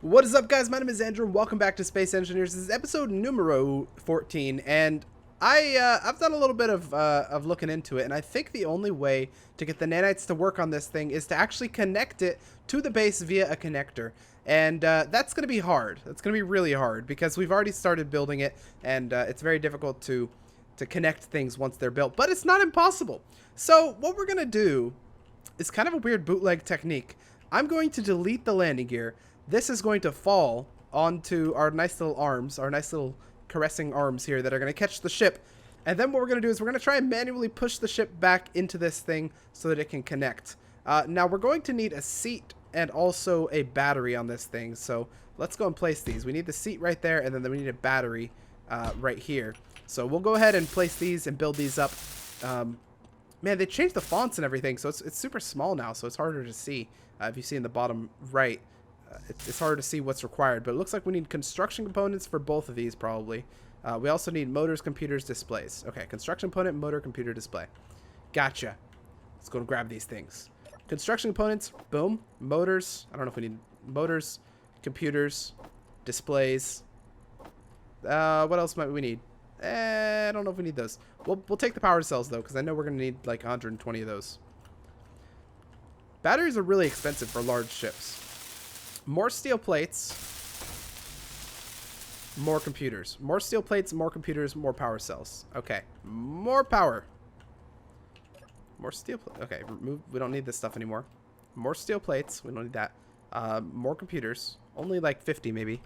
What is up, guys? My name is Andrew, and welcome back to Space Engineers. This is episode numero 14, and I've done a little bit of looking into it, and I think the only way to get the nanites to work on this thing is to actually connect it to the base via a connector, and that's going to be hard. That's going to be really hard because we've already started building it, and it's very difficult to connect things once they're built, but it's not impossible. So what we're going to do is kind of a weird bootleg technique. I'm going to delete the landing gear. This is going to fall onto our nice little arms, our nice little caressing arms here that are going to catch the ship. And then what we're going to do is we're going to try and manually push the ship back into this thing so that it can connect. Now we're going to need a seat and also a battery on this thing. So let's go and place these. We need the seat right there, and then we need a battery right here. So we'll go ahead and place these and build these up. Man, they changed the fonts and everything, so it's super small now, so it's harder to see. If you see in the bottom right, it's hard to see what's required, but it looks like we need construction components for both of these probably. We also need motors, computers, displays. Okay, construction component, motor, computer, display. Gotcha. Let's go and grab these things. Construction components, boom. Motors, I don't know if we need motors, computers, displays. What else might we need? I don't know if we need those. We'll take the power cells though, because I know we're going to need like 120 of those. Batteries are really expensive for large ships. More steel plates, more computers. More steel plates, more computers, more power cells. Okay, more power. More steel plates. Okay, remove. We don't need this stuff anymore. More steel plates. We don't need that. More computers. Only like 50 maybe.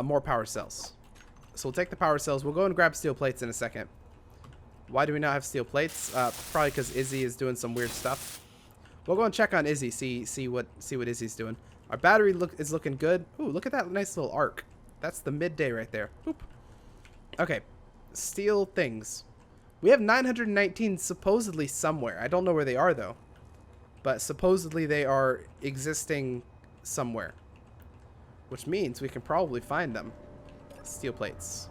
More power cells. So we'll take the power cells. We'll go and grab steel plates in a second. Why do we not have steel plates? Probably because Izzy is doing some weird stuff. We'll go and check on Izzy. See what Izzy's doing. Our battery is looking good. Ooh, look at that nice little arc. That's the midday right there. Boop. Okay, steel things. We have 919 supposedly somewhere. I don't know where they are though, but supposedly they are existing somewhere, which means we can probably find them. Steel plates.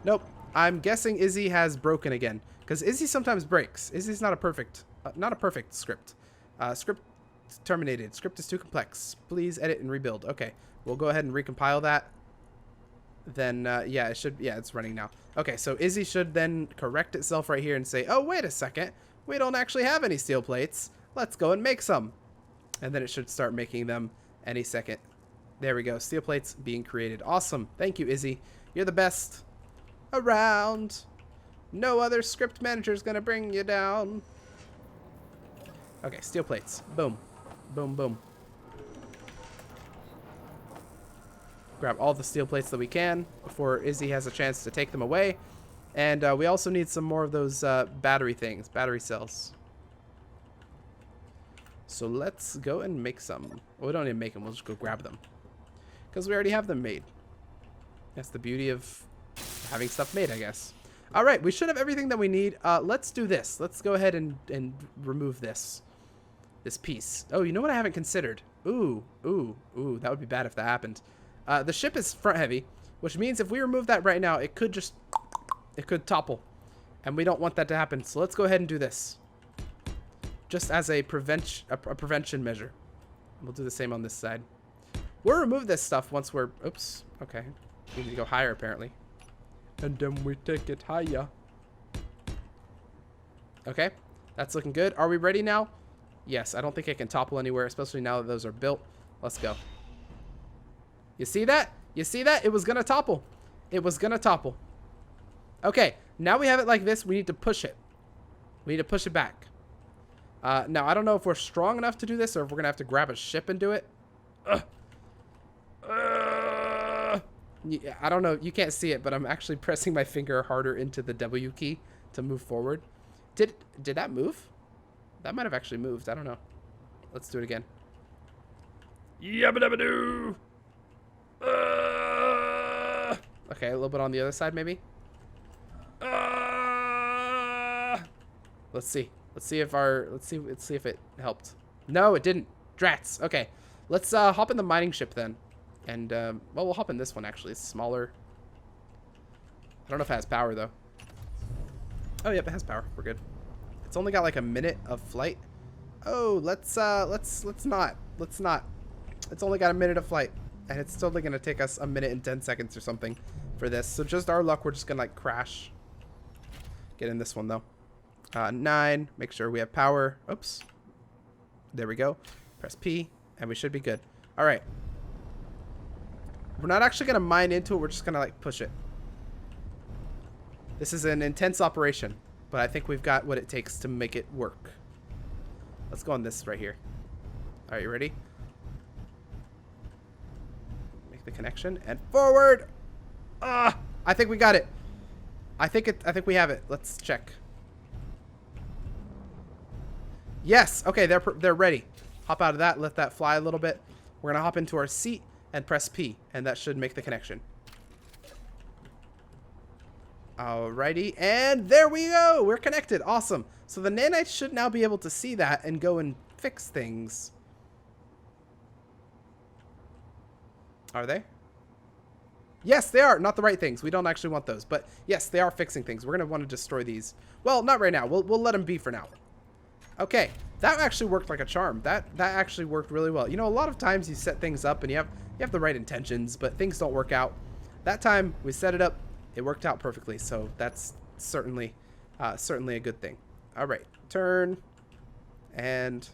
Nope. I'm guessing Izzy has broken again, because Izzy sometimes breaks. Izzy's not a perfect script. Script terminated. Script is too complex. Please edit and rebuild. Okay, we'll go ahead and recompile that. Then yeah, it's running now. Okay, so Izzy should then correct itself right here and say, oh, wait a second, we don't actually have any steel plates. Let's go and make some. And then it should start making them any second. There we go. Steel plates being created. Awesome. Thank you, Izzy. You're the best around. No other script manager is going to bring you down. Okay, steel plates. Boom. Boom, boom. Grab all the steel plates that we can before Izzy has a chance to take them away. And we also need some more of those battery things, battery cells. So let's go and make some. Well, we don't need to make them. We'll just go grab them, because we already have them made. That's the beauty of having stuff made, I guess. All right, we should have everything that we need. Let's do this. Let's go ahead and remove this piece. Oh, you know what I haven't considered? Ooh, that would be bad if that happened. The ship is front heavy, which means if we remove that right now, it could topple, and we don't want that to happen. So let's go ahead and do this, just as a prevention measure. We'll do the same on this side. We'll remove this stuff once we're... Oops. Okay. We need to go higher, apparently. And then we take it higher. Okay. That's looking good. Are we ready now? Yes. I don't think it can topple anywhere, especially now that those are built. Let's go. You see that? You see that? It was going to topple. It was going to topple. Okay. Now we have it like this. We need to push it. We need to push it back. Now, I don't know if we're strong enough to do this or if we're going to have to grab a ship and do it. I don't know. You can't see it, but I'm actually pressing my finger harder into the W key to move forward. Did that move? That might have actually moved. I don't know. Let's do it again. Yabba dabba doo. Okay, a little bit on the other side, maybe. Let's see. Let's see if it helped. No, it didn't. Drats. Okay, let's hop in the mining ship then. And, well, we'll hop in this one, actually. It's smaller. I don't know if it has power, though. Oh, yep, it has power. We're good. It's only got, like, a minute of flight. Oh, let's not. It's only got a minute of flight, and it's still going to take us a minute and 10 seconds or something for this. So just our luck, we're just going to like crash. Get in this one though. 9. Make sure we have power. Oops. There we go. Press P, and we should be good. All right. We're not actually going to mine into it. We're just going to like push it. This is an intense operation, but I think we've got what it takes to make it work. Let's go on this right here. All right, you ready? Make the connection and forward. I think we got it. I think we have it. Let's check. Yes. Okay, they're ready. Hop out of that. Let that fly a little bit. We're gonna hop into our seat and press P, and that should make the connection. Alrighty, and there we go. We're connected. Awesome. So the nanites should now be able to see that and go and fix things. Are they? Yes, they are. Not the right things. We don't actually want those. But yes, they are fixing things. We're going to want to destroy these. Well, not right now. We'll let them be for now. Okay. That actually worked like a charm. That actually worked really well. You know, a lot of times you set things up and you have the right intentions, but things don't work out. That time we set it up. It worked out perfectly. So that's certainly a good thing. All right. Turn. And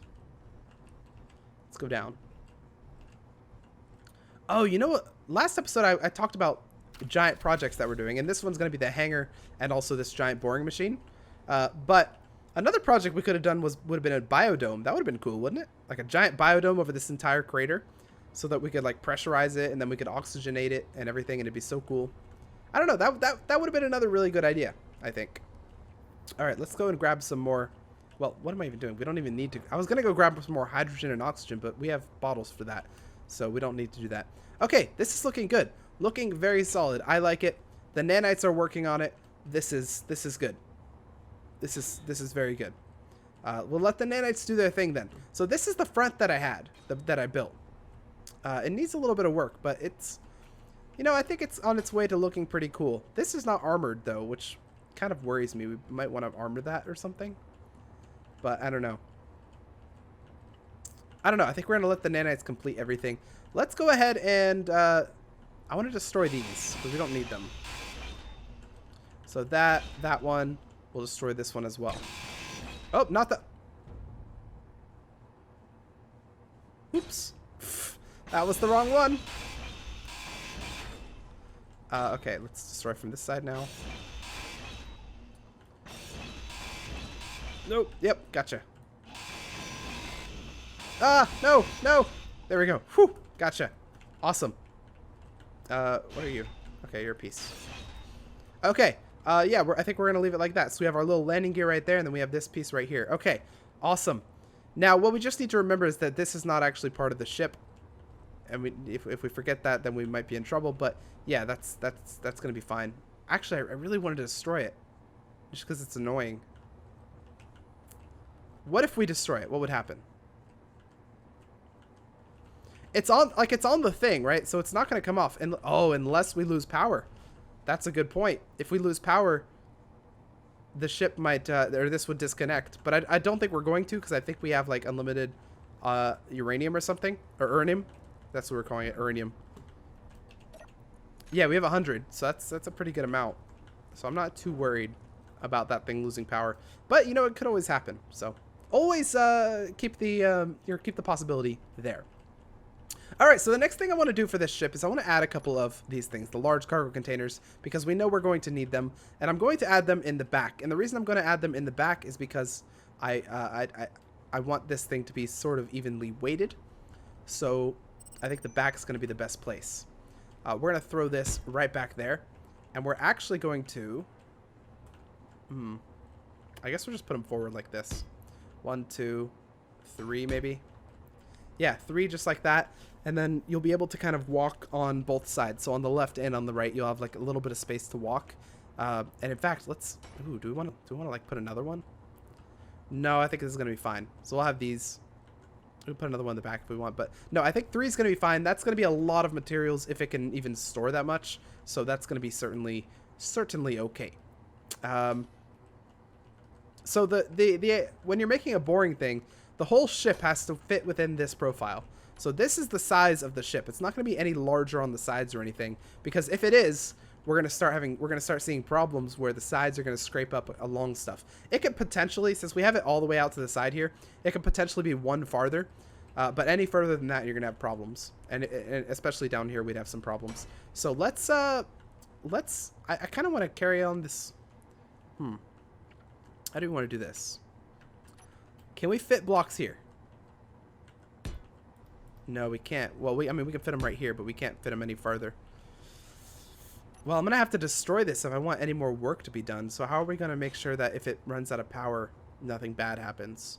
let's go down. Oh, you know what? Last episode, I talked about giant projects that we're doing, and this one's going to be the hangar and also this giant boring machine. But another project we could have done would have been a biodome. That would have been cool, wouldn't it? Like a giant biodome over this entire crater, so that we could like pressurize it and then we could oxygenate it and everything, and it'd be so cool. I don't know. That would have been another really good idea, I think. All right, let's go and grab some more. Well, what am I even doing? We don't even need to. I was going to go grab some more hydrogen and oxygen, but we have bottles for that. So we don't need to do that. Okay, this is looking good. Looking very solid. I like it. The nanites are working on it. This is good. This is very good. We'll let the nanites do their thing then. So this is the front that I had, that I built. It needs a little bit of work, but it's, you know, I think it's on its way to looking pretty cool. This is not armored though, which kind of worries me. We might want to armor that or something. But I don't know. I think we're going to let the nanites complete everything. Let's go ahead and I want to destroy these because we don't need them. So that one, we'll destroy this one as well. Oh, not that. Oops. That was the wrong one. Okay, let's destroy from this side now. Nope. Yep, gotcha. No. There we go. Whew. Gotcha. Awesome. What are you? Okay, you're a piece. Okay. Yeah, I think we're going to leave it like that. So we have our little landing gear right there, and then we have this piece right here. Okay. Awesome. Now, what we just need to remember is that this is not actually part of the ship. And if we forget that, then we might be in trouble. But yeah, that's going to be fine. Actually, I really wanted to destroy it. Just because it's annoying. What if we destroy it? What would happen? It's on the thing, right? So it's not going to come off. And unless we lose power. That's a good point. If we lose power, the ship might, or this would disconnect. But I don't think we're going to, because I think we have like unlimited uranium or something, or uranium. That's what we're calling it, uranium. Yeah, we have 100, so that's a pretty good amount. So I'm not too worried about that thing losing power. But you know, it could always happen. So always keep the possibility there. All right, so the next thing I want to do for this ship is I want to add a couple of these things, the large cargo containers, because we know we're going to need them, and I'm going to add them in the back. And the reason I'm going to add them in the back is because I want this thing to be sort of evenly weighted. So I think the back is going to be the best place. We're going to throw this right back there, and we're actually going to, I guess we'll just put them forward like this. 1, 2, 3 maybe. Yeah, 3 just like that. And then you'll be able to kind of walk on both sides. So on the left and on the right, you'll have like a little bit of space to walk. And in fact, let's... Ooh, do we want to like put another one? No, I think this is going to be fine. So we'll have these. We'll put another one in the back if we want. But no, I think 3 is going to be fine. That's going to be a lot of materials if it can even store that much. So that's going to be certainly okay. So when you're making a boring thing, the whole ship has to fit within this profile. So this is the size of the ship. It's not going to be any larger on the sides or anything, because if it is, we're going to start seeing problems where the sides are going to scrape up along stuff. It could potentially, since we have it all the way out to the side here, it could potentially be one farther. But any further than that, you're going to have problems. And especially down here, we'd have some problems. So let's I kind of want to carry on this. How do we want to do this? Can we fit blocks here? No, we can't. Well, I mean, we can fit them right here, but we can't fit them any farther. Well, I'm going to have to destroy this if I want any more work to be done. So how are we going to make sure that if it runs out of power, nothing bad happens?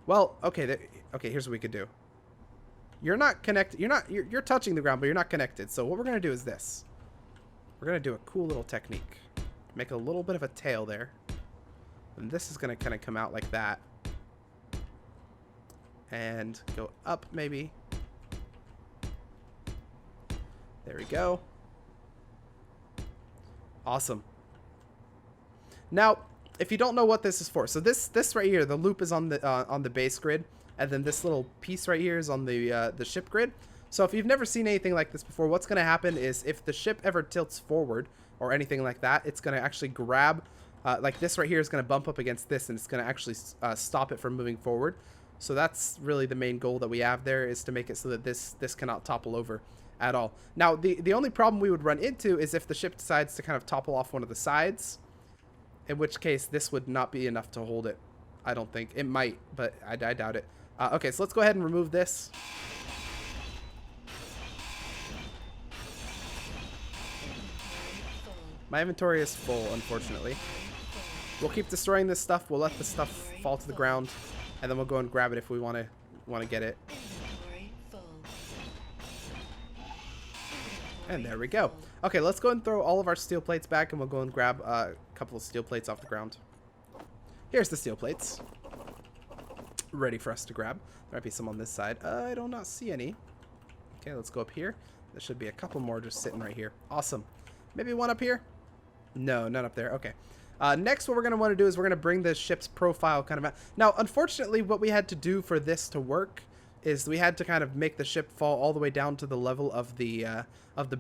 Well, okay, here's what we could do. You're not connected. You're touching the ground, but you're not connected. So what we're going to do is this. We're going to do a cool little technique. Make a little bit of a tail there. And this is going to kind of come out like that. And go up, maybe. There we go. Awesome. Now, if you don't know what this is for, so this right here, the loop is on the base grid, and then this little piece right here is on the ship grid. So if you've never seen anything like this before, what's going to happen is if the ship ever tilts forward or anything like that, it's going to actually grab, like this right here is going to bump up against this, and it's going to actually stop it from moving forward. So that's really the main goal that we have there, is to make it so that this cannot topple over at all. Now, the only problem we would run into is if the ship decides to kind of topple off one of the sides, in which case this would not be enough to hold it. I don't think. It might, but I doubt it. Okay, so let's go ahead and remove this. My inventory is full, unfortunately. We'll keep destroying this stuff. We'll let the stuff fall to the ground, and then we'll go and grab it if we want to get it. And there we go. Okay, let's go and throw all of our steel plates back, and we'll go and grab a couple of steel plates off the ground. Here's the steel plates, ready for us to grab. There might be some on this side. I do not see any. Okay, let's go up here. There should be a couple more just sitting right here. Awesome. Maybe one up here? No, none up there. Okay. Next, what we're going to want to do is we're going to bring the ship's profile kind of out. Now, unfortunately, what we had to do for this to work is we had to kind of make the ship fall all the way down to the level of the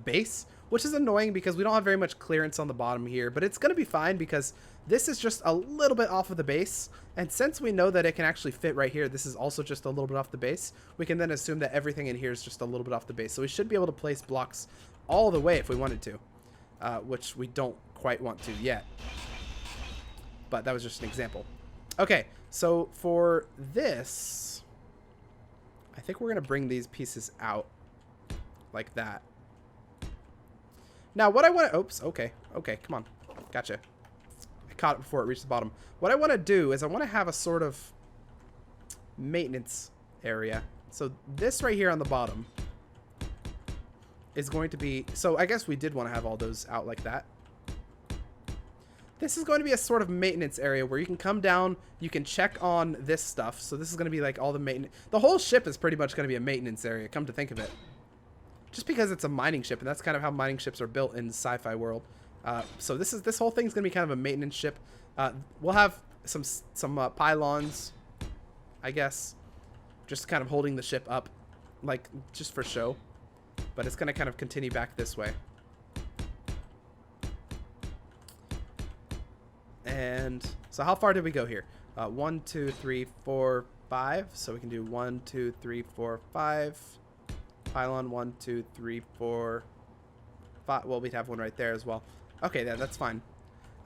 base, which is annoying because we don't have very much clearance on the bottom here, but it's going to be fine because this is just a little bit off of the base, and since we know that it can actually fit right here, this is also just a little bit off the base, we can then assume that everything in here is just a little bit off the base. So we should be able to place blocks all the way if we wanted to, which we don't quite want to yet, but that was just an example. Okay, so for this, I think we're going to bring these pieces out like that. Now, what I want to... Oops, okay, come on. Gotcha. I caught it before it reached the bottom. What I want to do is I want to have a sort of maintenance area. So this right here on the bottom is going to be... So I guess we did want to have all those out like that. This is going to be a sort of maintenance area where you can come down, you can check on this stuff. So this is going to be like all the maintenance. The whole ship is pretty much going to be a maintenance area, come to think of it. Just because it's a mining ship, and that's kind of how mining ships are built in the sci-fi world. So this whole thing is going to be kind of a maintenance ship. We'll have some pylons, I guess, just kind of holding the ship up, like just for show. But it's going to kind of continue back this way. And so how far did we go here? 1, 2, 3, 4, 5. So we can do 1, 2, 3, 4, 5. Pylon 1, 2, 3, 4, 5. Well, we'd have one right there as well. Okay, that's fine.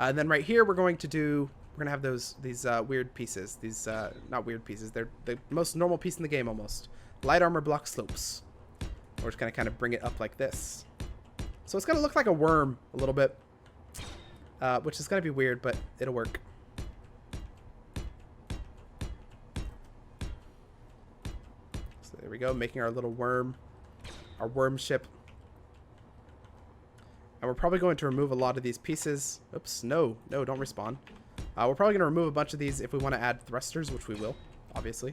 And then right here, we're going to have these weird pieces. These not weird pieces. They're the most normal piece in the game almost. Light armor block slopes. We're just gonna kind of bring it up like this. So it's gonna look like a worm a little bit. Which is going to be weird, but it'll work. So there we go, making our little worm, our worm ship. And we're probably going to remove a lot of these pieces. Oops, no, don't respawn. We're probably going to remove a bunch of these if we want to add thrusters, which we will, obviously.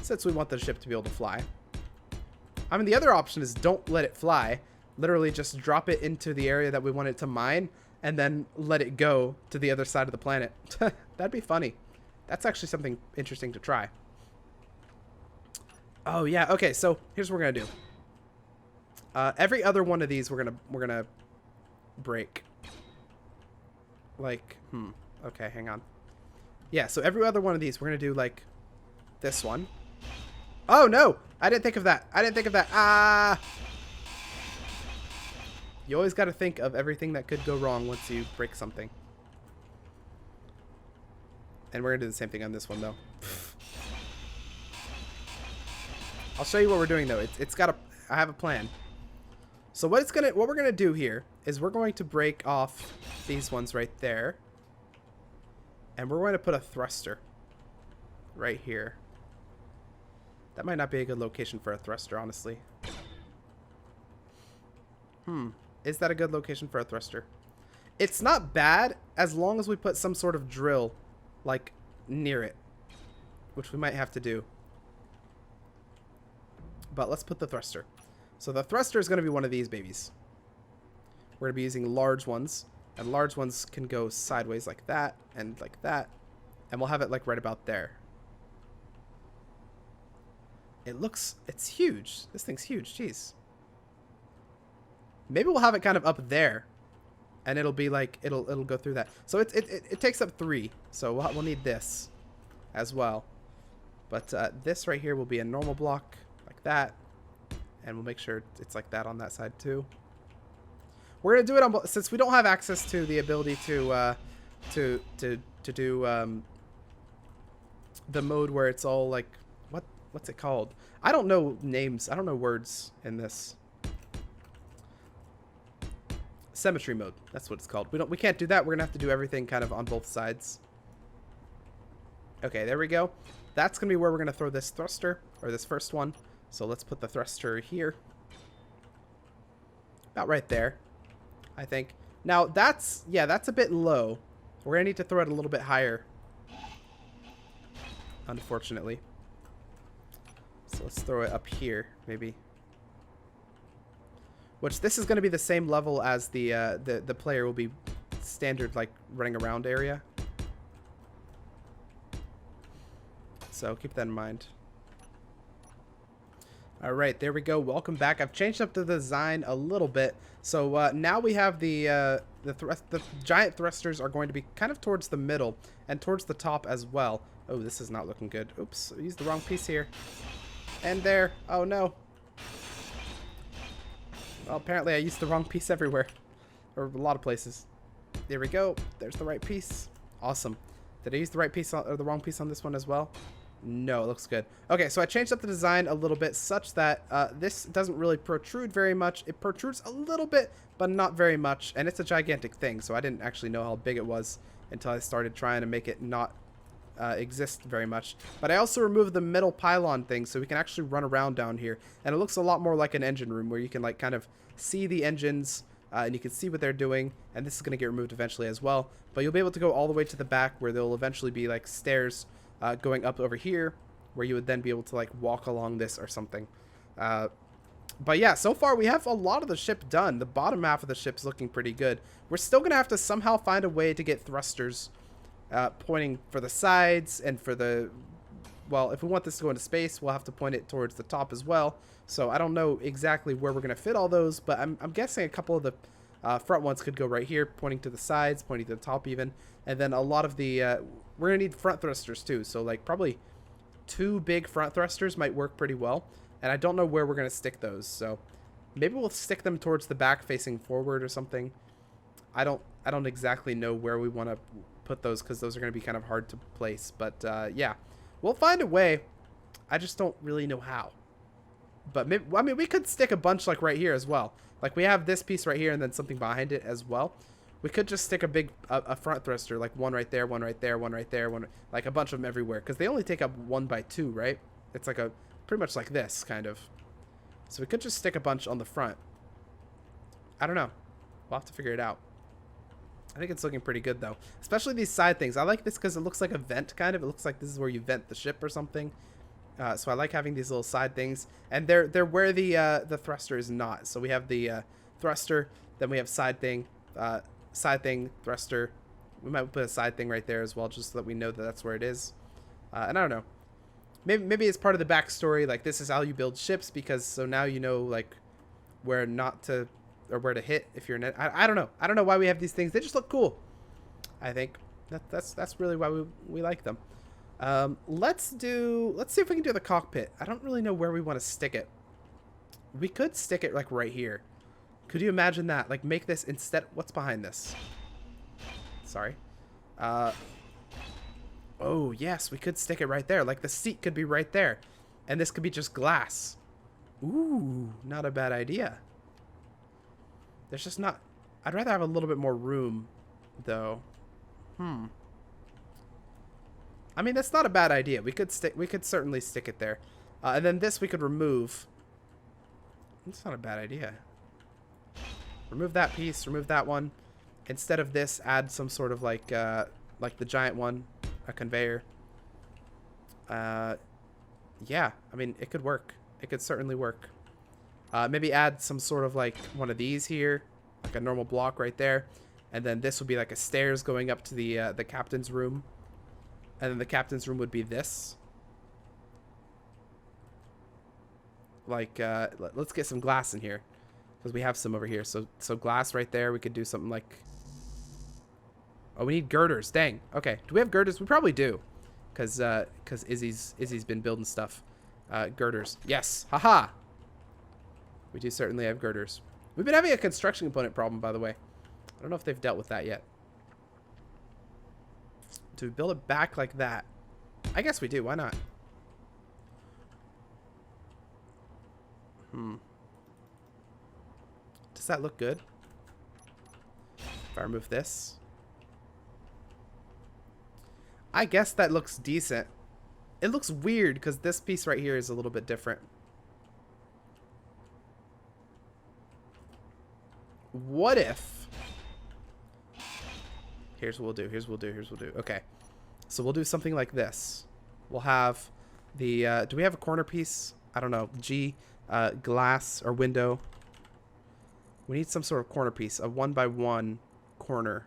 Since we want the ship to be able to fly. I mean, the other option is don't let it fly. Literally just drop it into the area that we want it to mine, and then let it go to the other side of the planet. That'd be funny. That's actually something interesting to try. Oh yeah. Okay. So here's what we're gonna do. Every other one of these we're gonna break. Like, okay, hang on. Yeah. So every other one of these we're gonna do like this one. Oh no! I didn't think of that. I didn't think of that. Ah! You always got to think of everything that could go wrong once you break something. And we're gonna do the same thing on this one though. I'll show you what we're doing though. I have a plan. So what we're gonna do here is we're going to break off these ones right there. And we're going to put a thruster right here. That might not be a good location for a thruster, honestly. Is that a good location for a thruster? It's not bad as long as we put some sort of drill, like, near it. Which we might have to do. But let's put the thruster. So the thruster is going to be one of these babies. We're going to be using large ones. And large ones can go sideways like that and like that. And we'll have it like right about there. It's huge. This thing's huge. Jeez. Maybe we'll have it kind of up there. And it'll be like, it'll go through that. So it takes up 3. So we'll need this as well. But this right here will be a normal block like that. And we'll make sure it's like that on that side too. We're going to do it on, since we don't have access to the ability to do the mode where it's all like, what's it called? I don't know names. I don't know words in this. Symmetry mode. That's what it's called. We can't do that. We're going to have to do everything kind of on both sides. Okay, there we go. That's going to be where we're going to throw this thruster, or this first one. So let's put the thruster here. About right there, I think. Now that's a bit low. We're going to need to throw it a little bit higher. Unfortunately. So let's throw it up here, maybe. Which this is going to be the same level as the player will be standard, like, running around area. So keep that in mind. Alright, there we go. Welcome back. I've changed up the design a little bit. So now we have the giant thrusters are going to be kind of towards the middle and towards the top as well. Oh, this is not looking good. Oops, I used the wrong piece here. And there. Oh no. Well, apparently I used the wrong piece everywhere. Or a lot of places. There we go. There's the right piece. Awesome. Did I use the right piece or the wrong piece on this one as well? No, it looks good. Okay, so I changed up the design a little bit such that this doesn't really protrude very much. It protrudes a little bit, but not very much. And it's a gigantic thing, so I didn't actually know how big it was until I started trying to make it not exist very much. But I also removed the middle pylon thing so we can actually run around down here. And it looks a lot more like an engine room where you can like kind of see the engines and you can see what they're doing. And this is going to get removed eventually as well. But you'll be able to go all the way to the back where there'll eventually be like stairs going up over here where you would then be able to like walk along this or something. But yeah, so far we have a lot of the ship done. The bottom half of the ship's looking pretty good. We're still going to have to somehow find a way to get thrusters pointing for the sides and for the... Well, if we want this to go into space, we'll have to point it towards the top as well. So I don't know exactly where we're going to fit all those, but I'm guessing a couple of the front ones could go right here, pointing to the sides, pointing to the top even. And then a lot of the... we're going to need front thrusters too, so like probably 2 big front thrusters might work pretty well. And I don't know where we're going to stick those, so maybe we'll stick them towards the back facing forward or something. I don't exactly know where we want to put those because those are going to be kind of hard to place. But yeah, we'll find a way. I just don't really know how. But maybe, I mean, we could stick a bunch like right here as well. Like we have this piece right here and then something behind it as well. We could just stick a front thruster, like one right there, one right there, one right there, like a bunch of them everywhere. Because they only take up 1 by 2, right? It's like pretty much like this, kind of. So we could just stick a bunch on the front. I don't know. We'll have to figure it out. I think it's looking pretty good, though. Especially these side things. I like this because it looks like a vent, kind of. It looks like this is where you vent the ship or something. So I like having these little side things. And they're where the thruster is not. So we have the thruster, then we have side thing, thruster. We might put a side thing right there as well, just so that we know that that's where it is. And I don't know. maybe it's part of the backstory. Like, this is how you build ships, because so now you know, like, where not to, or where to hit if you're I don't know. I don't know why we have these things. They just look cool. I think that's really why we like them. Let's see if we can do the cockpit. I don't really know where we want to stick it. We could stick it like right here. Could you imagine that? Like, make this instead. What's behind this? Sorry. Oh yes, we could stick it right there. Like, the seat could be right there, and this could be just glass. Ooh, not a bad idea. There's just not... I'd rather have a little bit more room, though. I mean, that's not a bad idea. We could certainly stick it there. And then this we could remove. That's not a bad idea. Remove that piece, remove that one. Instead of this, add some sort of like the giant one, a conveyor. Yeah, I mean, it could work. It could certainly work. Maybe add some sort of like one of these here, like a normal block right there. And then this would be like a stairs going up to the captain's room. And then the captain's room would be this. Like, let's get some glass in here, because we have some over here. So glass right there. We could do something like... Oh, we need girders. Dang. Okay. Do we have girders? We probably do, because Izzy's been building stuff. Girders. Yes. Haha. We do certainly have girders. We've been having a construction component problem, by the way. I don't know if they've dealt with that yet. Do we build it back like that? I guess we do. Why not? Does that look good? If I remove this. I guess that looks decent. It looks weird because this piece right here is a little bit different. What if... Here's what we'll do. Here's what we'll do. Here's what we'll do. Okay. So we'll do something like this. We'll have the... do we have a corner piece? I don't know. Glass or window. We need some sort of corner piece. A 1x1 corner.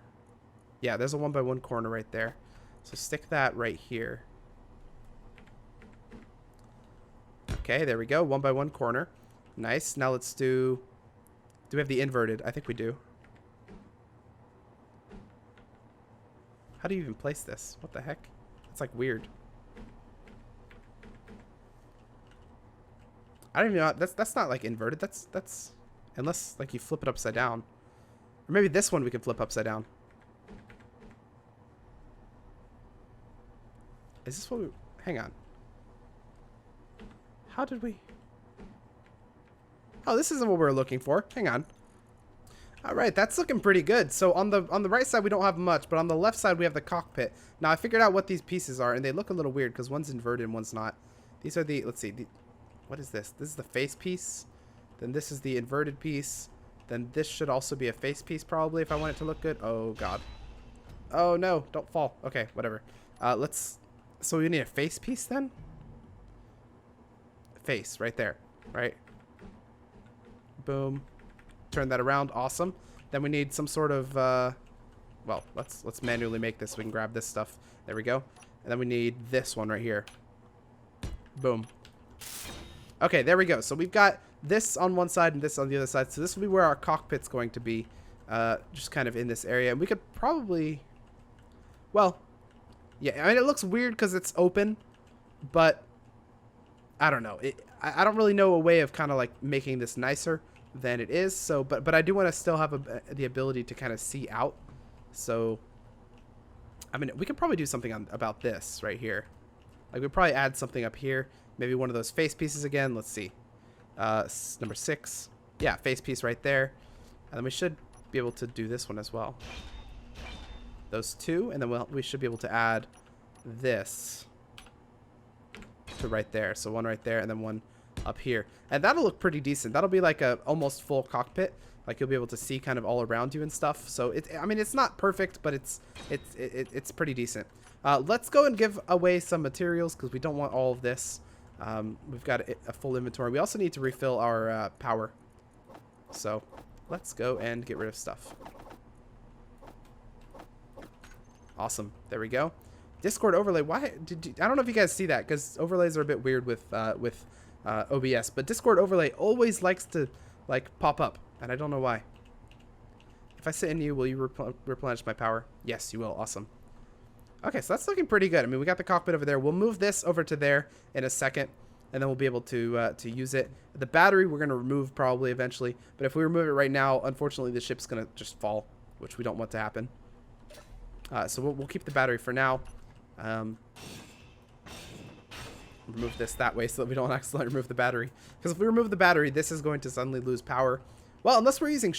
Yeah, there's a 1x1 corner right there. So stick that right here. Okay, there we go. 1x1 corner. Nice. Now let's do... Do we have the inverted? I think we do. How do you even place this? What the heck? It's like weird. I don't even know. That's not like inverted. That's unless like you flip it upside down. Or maybe this one we can flip upside down. Is this what we... Hang on. How did we... Oh, this isn't what we were looking for. Hang on. All right, that's looking pretty good. So on the right side we don't have much, but on the left side we have the cockpit. Now I figured out what these pieces are, and they look a little weird because one's inverted and one's not. These are the... Let's see. What is this? This is the face piece. Then this is the inverted piece. Then this should also be a face piece probably if I want it to look good. Oh god. Oh no, don't fall. Okay, whatever. Let's... So we need a face piece then? Face right there, right? Boom. Turn that around. Awesome. Then we need some sort of well, let's manually make this so we can grab this stuff. There we go. And then we need this one right here. Boom. Okay, there we go. So we've got this on one side and this on the other side. So this will be where our cockpit's going to be, just kind of in this area. And we could probably, well, yeah, I mean, it looks weird because it's open, but I don't know. I don't really know a way of kind of like making this nicer than it is. So, but I do want to still have the ability to kind of see out. So, I mean, we could probably do something about this right here. Like, we'd probably add something up here. Maybe one of those face pieces again. Let's see. Number 6. Yeah, face piece right there. And then we should be able to do this one as well. Those two. And then we should be able to add this to right there. So one right there and then one up here. And that'll look pretty decent. That'll be like a almost full cockpit. Like, you'll be able to see kind of all around you and stuff. So I mean, it's not perfect, but it's pretty decent. Let's go and give away some materials because we don't want all of this. We've got a full inventory. We also need to refill our power. So let's go and get rid of stuff. Awesome. There we go. Discord overlay. Why did you, I don't know if you guys see that, because overlays are a bit weird with OBS, but Discord overlay always likes to like pop up, and I don't know why. If I sit in you, will you replenish my power? Yes, you will. Awesome. Okay, so that's looking pretty good. I mean, we got the cockpit over there. We'll move this over to there in a second, and then we'll be able to use it. The battery we're going to remove probably eventually, but if we remove it right now, unfortunately the ship's going to just fall, which we don't want to happen. So we'll keep the battery for now. Remove this that way so that we don't accidentally remove the battery. Because if we remove the battery, this is going to suddenly lose power. Well, unless we're using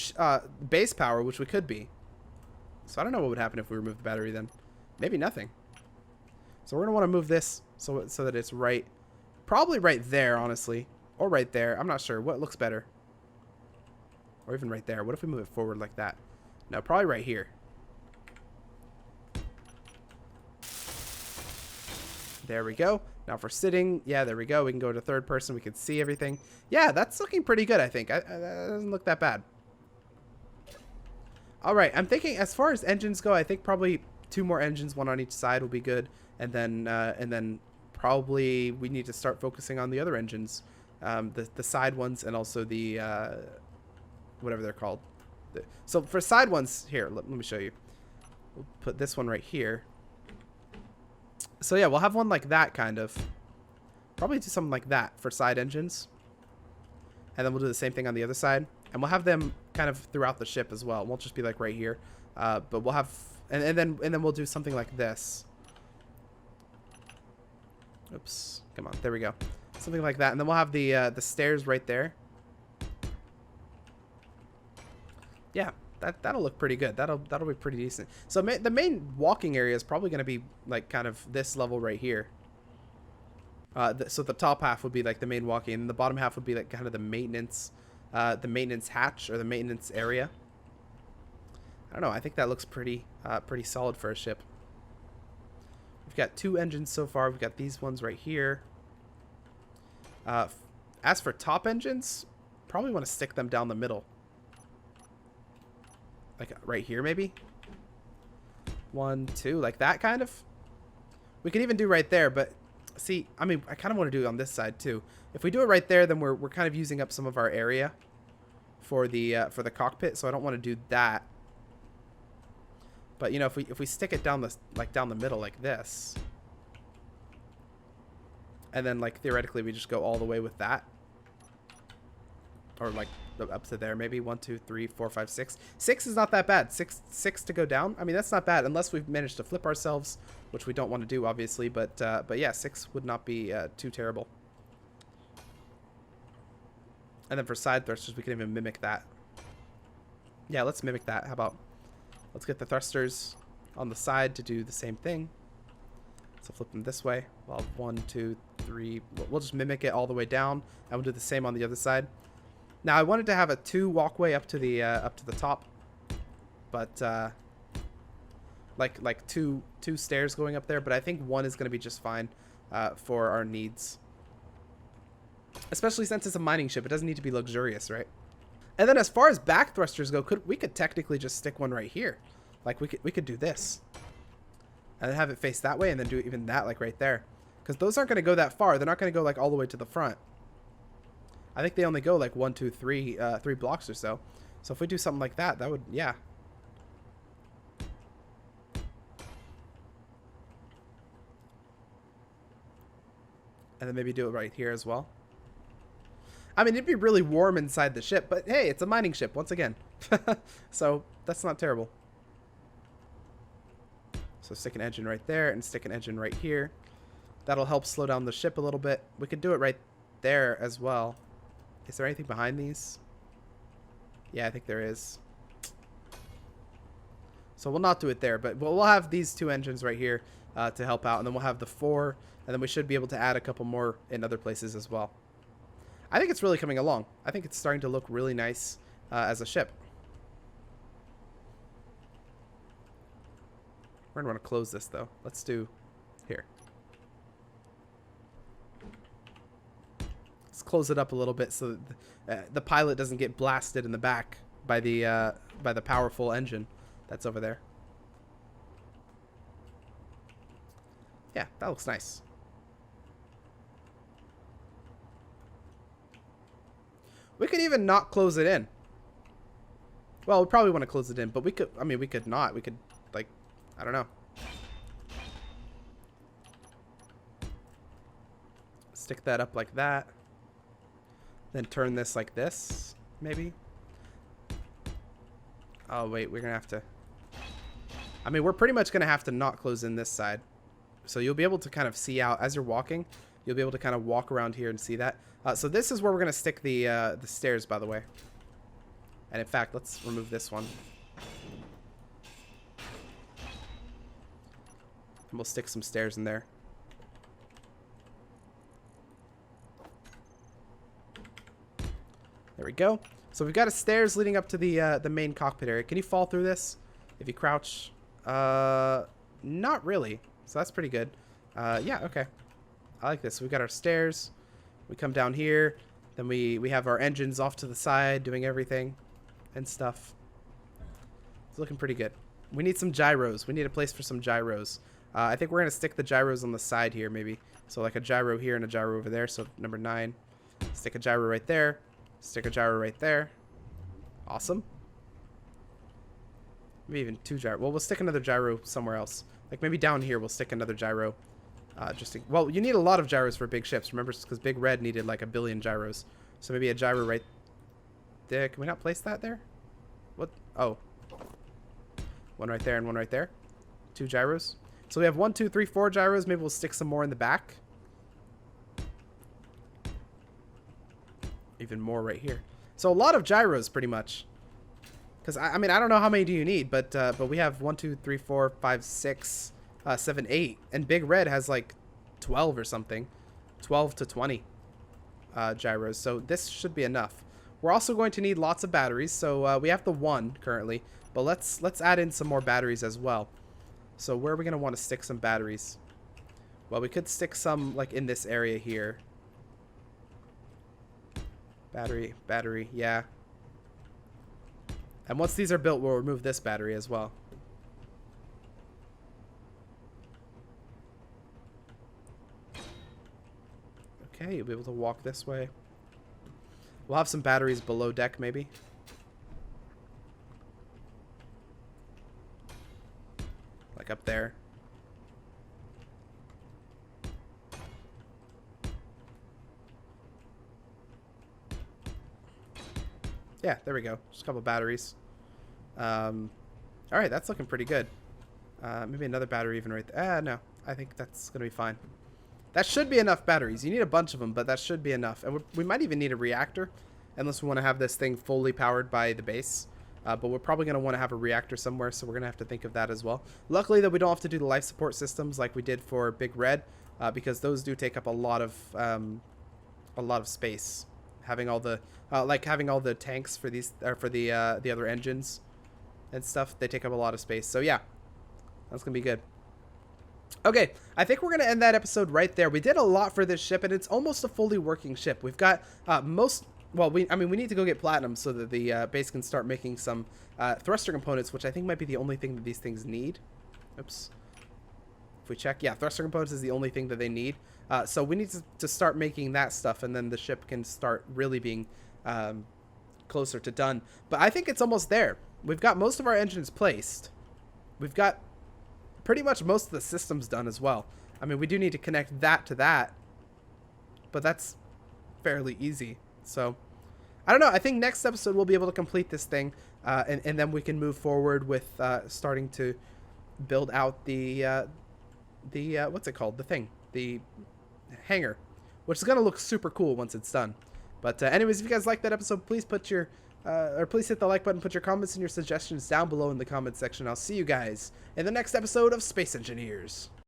base power, which we could be. So I don't know what would happen if we remove the battery then. Maybe nothing. So we're going to want to move this so that it's right. Probably right there, honestly. Or right there. I'm not sure. What looks better? Or even right there. What if we move it forward like that? No, probably right here. There we go. Now for sitting, yeah, there we go. We can go to third person. We can see everything. Yeah, that's looking pretty good, I think. That doesn't look that bad. All right, I'm thinking as far as engines go, I think probably 2 more engines, 1 on each side will be good. And then probably we need to start focusing on the other engines, the side ones, and also the whatever they're called. So for side ones, here, let me show you. We'll put this one right here. So yeah, we'll have one like that, kind of. Probably do something like that for side engines. And then we'll do the same thing on the other side. And we'll have them kind of throughout the ship as well. It won't just be like right here. But we'll have... And then we'll do something like this. Oops. Come on. There we go. Something like that. And then we'll have the stairs right there. Yeah. That'll look pretty good. That'll be pretty decent. So the main walking area is probably going to be like kind of this level right here. So the top half would be like the main walking, and the bottom half would be like kind of the maintenance hatch or the maintenance area. I don't know. I think that looks pretty solid for a ship. We've got 2 engines so far. We've got these ones right here. As for top engines, probably want to stick them down the middle. Like right here, maybe 1, 2, like that kind of. We could even do right there, but see, I mean, I kind of want to do it on this side too. If we do it right there, then we're kind of using up some of our area for the cockpit, so I don't want to do that. But you know, if we stick it down down the middle like this, and then like theoretically we just go all the way with that, or like up to there, maybe 1, 2, 3, 4, 5, 6. 6 is not that bad. Six to go down. I mean, that's not bad unless we've managed to flip ourselves, which we don't want to do, obviously. But yeah, 6 would not be too terrible. And then for side thrusters, we can even mimic that. Yeah, let's mimic that. How about let's get the thrusters on the side to do the same thing. So flip them this way. Well, 1, 2, 3. We'll just mimic it all the way down, and we'll do the same on the other side. Now I wanted to have a 2 walkway up to the top, but like two stairs going up there. But I think 1 is going to be just fine for our needs, especially since it's a mining ship. It doesn't need to be luxurious, right? And then as far as back thrusters go, we could technically just stick one right here. Like we could do this, and then have it face that way, and then do even that like right there, because those aren't going to go that far. They're not going to go like all the way to the front. I think they only go like 1, 2, 3 blocks or so. So if we do something like that, that would, yeah. And then maybe do it right here as well. I mean, it'd be really warm inside the ship, but hey, it's a mining ship once again. So that's not terrible. So stick an engine right there and stick an engine right here. That'll help slow down the ship a little bit. We could do it right there as well. Is there anything behind these? Yeah, I think there is. So we'll not do it there, but we'll have these 2 engines right here to help out. And then we'll have the 4, and then we should be able to add a couple more in other places as well. I think it's really coming along. I think it's starting to look really nice as a ship. We're going to want to close this, though. Let's do here. Let's close it up a little bit so that the pilot doesn't get blasted in the back by the powerful engine that's over there. Yeah, that looks nice. We could even not close it in. Well, we probably want to close it in, but we could, I mean, we could not. We could, like, I don't know. Stick that up like that. Then turn this like this, maybe. Oh, wait, we're going to have to... I mean, we're pretty much going to have to not close in this side. So you'll be able to kind of see out as you're walking. You'll be able to kind of walk around here and see that. So this is where we're going to stick the stairs, by the way. And in fact, let's remove this one. And we'll stick some stairs in there. There we go. So we've got a stairs leading up to the main cockpit area. Can you fall through this if you crouch? Not really. So that's pretty good. Yeah, okay. I like this. So we've got our stairs. We come down here. Then we have our engines off to the side doing everything and stuff. It's looking pretty good. We need some gyros. We need a place for some gyros. I think we're going to stick the gyros on the side here maybe. So like a gyro here and a gyro over there. So number 9. Stick a gyro right there. Stick a gyro right there. Awesome. Maybe even 2 gyro. Well, we'll stick another gyro somewhere else. Like maybe down here we'll stick another gyro. Well, you need a lot of gyros for big ships. Remember, because Big Red needed like 1 billion gyros. So maybe a gyro right there. Can we not place that there? What? Oh. 1 right there and 1 right there. 2 gyros. So we have 1, 2, 3, 4 gyros. Maybe we'll stick some more in the back. Even more right here. So a lot of gyros, pretty much. Because I mean, I don't know how many do you need, but we have 1, 2, 3, 4, 5, 6, 7, 8, and Big Red has like 12 or something, 12 to 20 gyros. So this should be enough. We're also going to need lots of batteries. So we have the 1 currently, but let's add in some more batteries as well. So where are we going to want to stick some batteries? Well, we could stick some like in this area here. Battery, yeah. And once these are built, we'll remove this battery as well. Okay, you'll be able to walk this way. We'll have some batteries below deck, maybe. Like up there. Yeah, there we go. Just a couple batteries. Alright, that's looking pretty good. Maybe another battery even right there. No, I think that's going to be fine. That should be enough batteries. You need a bunch of them, but that should be enough. And we might even need a reactor, unless we want to have this thing fully powered by the base. But we're probably going to want to have a reactor somewhere, so we're going to have to think of that as well. Luckily, that we don't have to do the life support systems like we did for Big Red, because those do take up a lot of space. Having all the having all the tanks for these for the other engines and stuff, they take up a lot of space. So yeah, that's gonna be good. Okay, I think we're gonna end that episode right there. We did a lot for this ship, and it's almost a fully working ship. We've got we need to go get platinum so that the base can start making some thruster components, which I think might be the only thing that these things need. Oops. If we check, yeah, thruster components is the only thing that they need. So we need to start making that stuff, and then the ship can start really being closer to done. But I think it's almost there. We've got most of our engines placed. We've got pretty much most of the systems done as well. I mean, we do need to connect that to that, but that's fairly easy. So I don't know. I think next episode we'll be able to complete this thing, and then we can move forward with starting to build out the what's it called? The hangar, which is gonna look super cool once it's done. But anyways, if you guys like that episode, please put your please hit the like button, put your comments and your suggestions down below in the comment section. I'll see you guys in the next episode of Space Engineers.